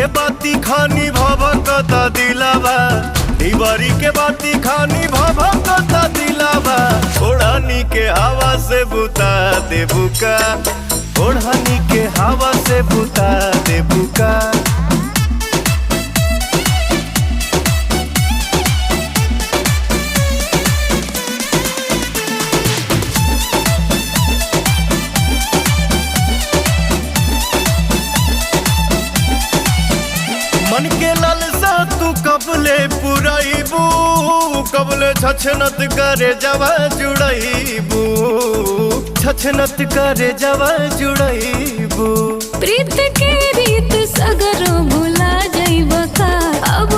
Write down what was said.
के बाती खानी भभकता दिलावा, दीवारी के बाती खानी भभकता दिलावा। ओढ़नी के हवा से बुता दे बुका, ओढ़नी के हवा से बुता दे बुका। मन के लालसा तू कबले पुराइबू, कबले छछनत करे जवा जुड़ाइबू, छछनत करे जवा जुड़ाइबू। प्रीत के रीत सगरो भुला जाइब का, अब